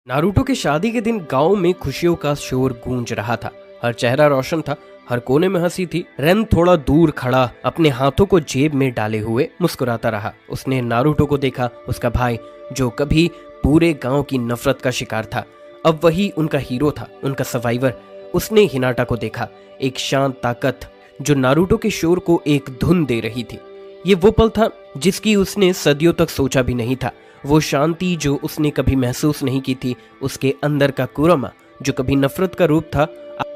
Naruto की शादी के दिन गांव में खुशियों का शोर गूंज रहा था। हर चेहरा रोशन था, हर कोने में हंसी थी। रेन थोड़ा दूर खड़ा अपने हाथों को जेब में डाले हुए मुस्कुराता रहा। उसने नारुतो को देखा, उसका भाई जो कभी पूरे गांव की नफरत का शिकार था, अब वही उनका हीरो था, उनका सर्वाइवर। उसने हिनाटा को देखा, एक शांत ताकत जो नारुतो के शोर को एक धुन दे रही थी। ये वो पल था जिसकी उसने सदियों तक सोचा भी नहीं था। वो शांति जो उसने कभी महसूस नहीं की थी, उसके अंदर का कुरमा जो कभी नफरत का रूप था,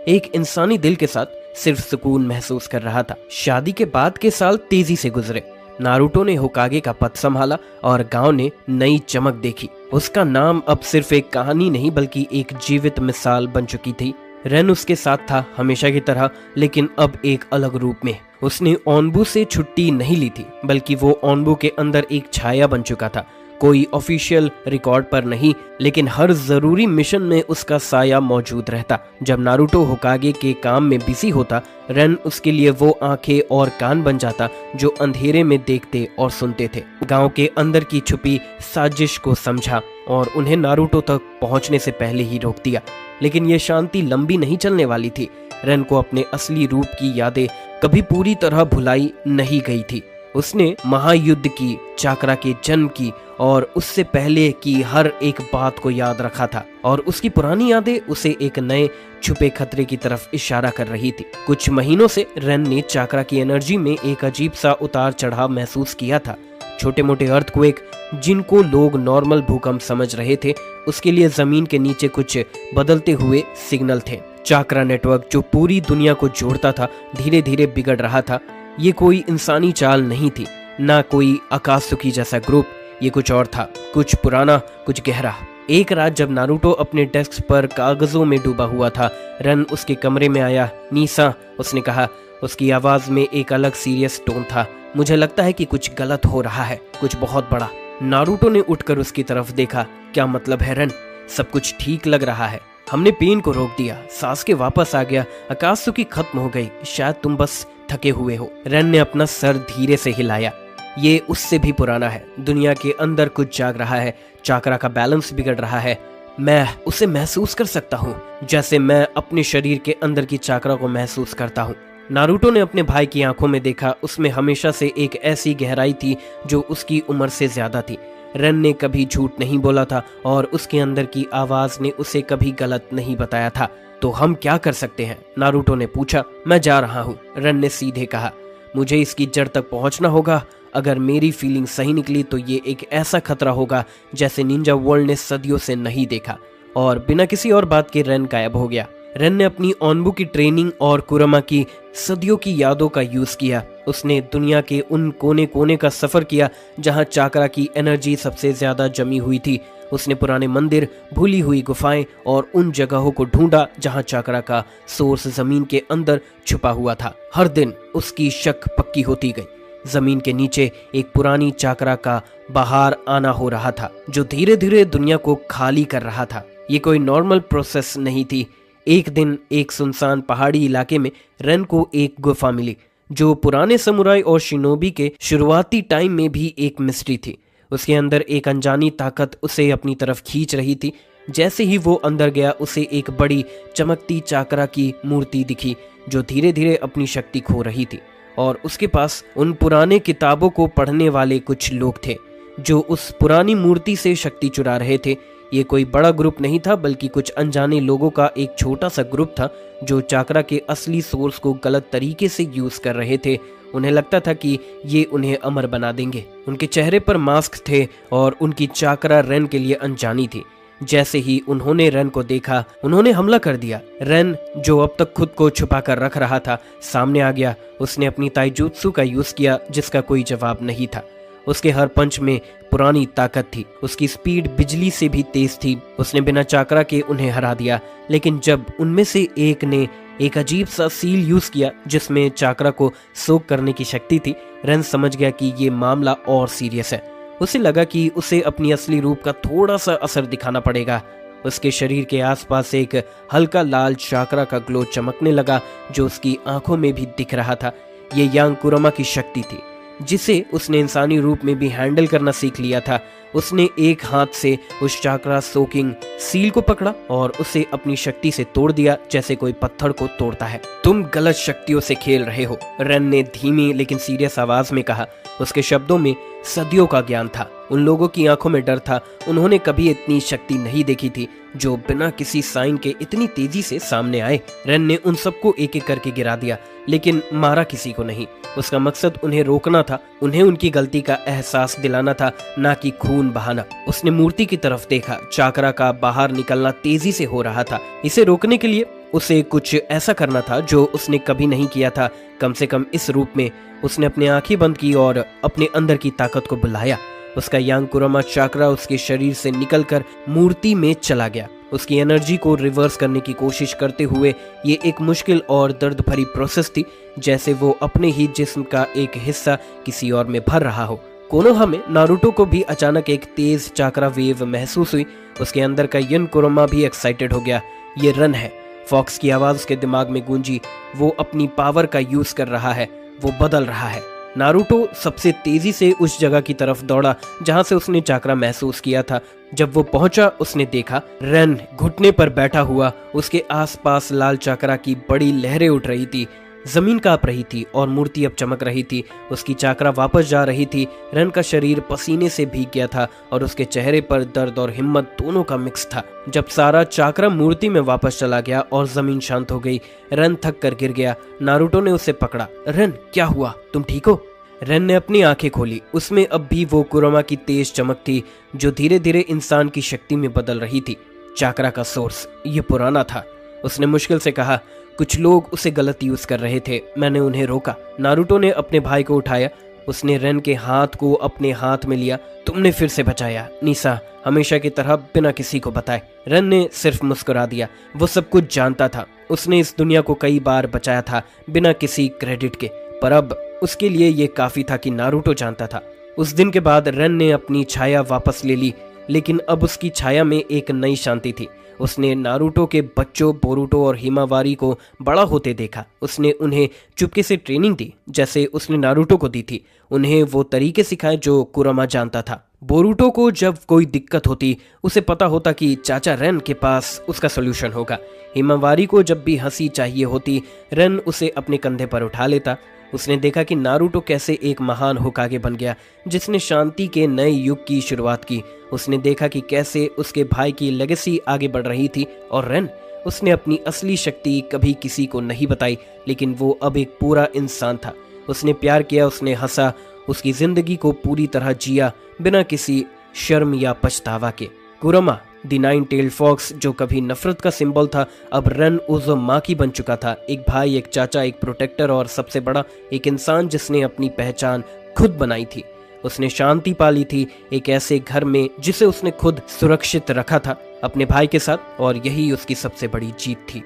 एक इंसानी दिल के साथ सिर्फ सुकून महसूस कर रहा था। शादी के बाद के साल तेजी से गुजरे। नारुतो ने होकागे का पद संभाला और गांव ने नई चमक देखी। उसका नाम अब सिर्फ एक कहानी नहीं बल्कि एक जीवित मिसाल बन चुकी थी। रेन उसके साथ था हमेशा की तरह, लेकिन अब एक अलग रूप में। उसने ओनबू से छुट्टी नहीं ली थी, बल्कि वो ओनबू के अंदर एक छाया बन चुका था। कोई ऑफिशियल रिकॉर्ड पर नहीं, लेकिन हर जरूरी मिशन में उसका साया मौजूद रहता। जब नारुतो होकागे के काम में बिजी होता, रेन उसके लिए वो आंखें और कान बन जाता जो अंधेरे में देखते और सुनते थे। गांव के अंदर की छुपी साजिश को समझा और उन्हें नारुतो तक पहुंचने से पहले ही रोक दिया। लेकिन ये शांति लंबी नहीं चलने वाली थी। रेन को अपने असली रूप की यादें कभी पूरी तरह भुलाई नहीं गई थी। उसने महायुद्ध की, चाकरा के जन्म की और उससे पहले की हर एक बात को याद रखा था, और उसकी पुरानी यादें उसे एक नए छुपे खतरे की तरफ इशारा कर रही थी। कुछ महीनों से रेन ने चाकरा की एनर्जी में एक अजीब सा उतार चढ़ाव महसूस किया था। छोटे मोटे अर्थक्वेक जिनको लोग नॉर्मल भूकंप समझ रहे थे, उसके लिए जमीन के नीचे कुछ बदलते हुए सिग्नल थे। चाकरा नेटवर्क जो पूरी दुनिया को जोड़ता था, धीरे धीरे बिगड़ रहा था। ये कोई इंसानी चाल नहीं थी, ना कोई आकाशुकी जैसा ग्रुप। ये कुछ और था, कुछ पुराना, कुछ गहरा। एक रात जब नारुतो अपने डेस्क पर कागजों में डूबा हुआ था, रेन उसके कमरे में आया। नीसा, उसने कहा। उसकी आवाज में एक अलग सीरियस टोन था। मुझे लगता है कि कुछ गलत हो रहा है, कुछ बहुत बड़ा। नारुतो ने उठकर उसकी तरफ देखा। क्या मतलब है रेन? सब कुछ ठीक लग रहा है। हमने पेन को रोक दिया, सांस के वापस आ गया, आकाशुकी खत्म हो गई। शायद तुम बस थके हुए हो। रेन ने अपना सर धीरे से हिलाया। ये उससे भी पुराना है। दुनिया के अंदर कुछ जाग रहा है। चाकरा का बैलेंस बिगड़ रहा है। मैं उसे महसूस कर सकता हूँ, जैसे मैं अपने शरीर के अंदर की चाकरा को महसूस करता हूँ। नारुतो ने अपने भाई की आंखों में देखा। उसमें हमेशा से एक ऐसी गहराई थी जो उसकी उम्र से ज्यादा थी। रेन ने कभी झूठ नहीं बोला था और उसके अंदर की आवाज ने उसे कभी गलत नहीं बताया था। तो हम क्या कर सकते हैं? नारुतो ने पूछा। मैं जा रहा हूँ, रेन ने सीधे कहा। मुझे इसकी जड़ तक पहुंचना होगा। अगर मेरी फीलिंग सही निकली तो ये एक ऐसा खतरा होगा जैसे निंजा वर्ल्ड ने सदियों से नहीं देखा। और बिना किसी और बात के रेन गायब हो गया। रेन ने अपनी ओनबू की ट्रेनिंग और कुरमा की सदियों की यादों का यूज किया। उसने दुनिया के उन कोने कोने का सफर किया जहां चाकरा की एनर्जी सबसे ज्यादा जमी हुई थी। उसने पुराने मंदिर, भूली हुई गुफाएं और उन जगहों को ढूंढा जहां चाकरा का सोर्स जमीन के अंदर छुपा हुआ था। हर दिन उसकी शक पक्की होती गई। जमीन के नीचे एक पुरानी चाकरा का बाहर आना हो रहा था, जो धीरे धीरे दुनिया को खाली कर रहा था। ये कोई नॉर्मल प्रोसेस नहीं थी। एक दिन एक सुनसान पहाड़ी इलाके में रेन को एक गुफा मिली, जो पुराने समुराई और शिनोबी के शुरुआती टाइम में भी एक मिस्ट्री थी। उसके अंदर एक अनजानी ताकत उसे अपनी तरफ खींच रही थी। जैसे ही वो अंदर गया, उसे एक बड़ी चमकती चाकरा की मूर्ति दिखी जो धीरे धीरे अपनी शक्ति खो रही थी। और उसके पास उन पुराने किताबों को पढ़ने वाले कुछ लोग थे जो उस पुरानी मूर्ति से शक्ति चुरा रहे थे। ये कोई बड़ा ग्रुप नहीं था, बल्कि कुछ अनजाने लोगों का एक छोटा सा ग्रुप था जो चाकरा के असली सोर्स को गलत तरीके से यूज कर रहे थे। उन्हें लगता था कि ये उन्हें अमर बना देंगे। उनके चेहरे पर मास्क थे और उनकी चाकरा रेन के लिए अनजानी थी। जैसे ही उन्होंने रेन को देखा, उन्होंने हमला कर दिया। रेन, जो अब तक खुद को छुपा कर रख रहा था, सामने आ गया। उसने अपनी ताइजुत्सु का यूज किया, जिसका कोई जवाब नहीं था। उसके हर पंच में पुरानी ताकत थी। उसकी स्पीड बिजली से भी तेज थी। उसने बिना चाकरा के उन्हें हरा दिया। लेकिन जब उनमें से एक ने एक अजीब सा सील यूज किया जिसमें चाकरा को सोख करने की शक्ति थी, रेन समझ गया कि ये मामला और सीरियस है। उसे लगा कि उसे अपनी असली रूप का थोड़ा सा असर दिखाना पड़ेगा। उसके शरीर के आसपास एक हल्का लाल चाकरा का ग्लो चमकने लगा, जो उसकी आंखों में भी दिख रहा था। ये यांग कुरमा की शक्ति थी, जिसे उसने इंसानी रूप में भी हैंडल करना सीख लिया था। उसने एक हाथ से उस चाकरा सोकिंग सील को पकड़ा और उसे अपनी शक्ति से तोड़ दिया, जैसे कोई पत्थर को तोड़ता है। तुम गलत शक्तियों से खेल रहे हो, रेन ने धीमी लेकिन सीरियस आवाज में कहा। उसके शब्दों में सदियों का ज्ञान था। उन लोगों की आंखों में डर था। उन्होंने कभी इतनी शक्ति नहीं देखी थी जो बिना किसी साइन के इतनी तेजी से सामने आए। रेन ने उन सबको एक एक करके गिरा दिया, लेकिन मारा किसी को नहीं। उसका मकसद उन्हें रोकना था, उन्हें उनकी गलती का एहसास दिलाना था, ना कि खून बहाना। उसने मूर्ति की तरफ देखा। चाकरा का बाहर निकलना तेजी से हो रहा था। इसे रोकने के लिए उसे कुछ ऐसा करना था जो उसने कभी नहीं किया था, कम से कम इस रूप में। उसने अपनी आंखें बंद की और अपने अंदर की ताकत को बुलाया। उसका यांग कुरोमा चाकरा उसके शरीर से निकलकर मूर्ति में चला गया। उसकी एनर्जी को रिवर्स करने की कोशिश करते हुए ये एक मुश्किल और दर्द भरी प्रोसेस थी, जैसे वो अपने ही जिस्म का एक हिस्सा किसी और में भर रहा हो। कोनोहा में नारुतो को भी अचानक एक तेज चाकरा वेव महसूस हुई। उसके अंदर का यन कुरोमा भी एक्साइटेड हो गया। ये रन है। फॉक्स की आवाज उसके दिमाग में गूंजी। वो अपनी पावर का यूज कर रहा है, वो बदल रहा है। नारुतो सबसे तेजी से उस जगह की तरफ दौड़ा जहां से उसने चाकरा महसूस किया था। जब वो पहुंचा, उसने देखा रेन घुटने पर बैठा हुआ। उसके आसपास लाल चाकरा की बड़ी लहरें उठ रही थी। जमीन कांप रही थी और मूर्ति अब चमक रही थी। उसकी चाकरा वापस जा रही थी। रेन का शरीर पसीने से भीग गया था और उसके चेहरे पर दर्द और हिम्मत दोनों का मिक्स था। जब सारा चाकरा मूर्ति में वापस चला गया और जमीन शांत हो गई, रेन थक कर गिर गया। नारुतो ने उसे पकड़ा। रेन, क्या हुआ? तुम ठीक हो? रेन ने अपनी आंखें खोली। उसमें अब भी वो कुरोमा की तेज चमक थी जो धीरे धीरे इंसान की शक्ति में बदल रही थी। चाकरा का सोर्स ये पुराना था। उसने मुश्किल से कहा, कुछ लोग उसे गलत यूज कर रहे थे, मैंने उन्हें रोका। नारुतो ने अपने भाई को उठाया। उसने रेन के हाथ को अपने हाथ में लिया। तुमने फिर से बचाया नीसा, हमेशा की तरह बिना किसी को बताए। रेन ने सिर्फ मुस्कुरा दिया। वो सब कुछ जानता था। उसने इस दुनिया को कई बार बचाया था बिना किसी क्रेडिट के, पर अब उसके लिए ये काफी था कि नारुतो जानता था। उस दिन के बाद रेन ने अपनी छाया वापस ले ली, लेकिन अब उसकी छाया में एक नई शांति थी। उसने नारुतो के बच्चों बोरुटो और हिमावारी को बड़ा होते देखा। उसने उन्हें चुपके से ट्रेनिंग दी, जैसे उसने नारुतो को दी थी। उन्हें वो तरीके सिखाए जो कुरोमा जानता था। बोरुटो को जब कोई दिक्कत होती, उसे पता होता कि चाचा रेन के पास उसका सोल्यूशन होगा। हिमावारी को जब भी हंसी चाहिए होती, रेन उसे अपने कंधे पर उठा लेता। उसने देखा कि नारुतो कैसे एक महान होकागे बन गया, जिसने शांति के नए युग की शुरुआत की। उसने देखा कि कैसे उसके भाई की लेगेसी आगे बढ़ रही थी। और रेन, उसने अपनी असली शक्ति कभी किसी को नहीं बताई, लेकिन वो अब एक पूरा इंसान था। उसने प्यार किया, उसने हंसा, उसकी जिंदगी को पूरी तरह जिया बिना किसी शर्म या पछतावा के। कुरोमा द नाइन टेल्ड फॉक्स, जो कभी नफरत का सिंबल था, अब रेन उस माँ की बन चुका था। एक भाई, एक चाचा, एक प्रोटेक्टर और सबसे बड़ा एक इंसान जिसने अपनी पहचान खुद बनाई थी। उसने शांति पाली थी एक ऐसे घर में जिसे उसने खुद सुरक्षित रखा था अपने भाई के साथ, और यही उसकी सबसे बड़ी जीत थी।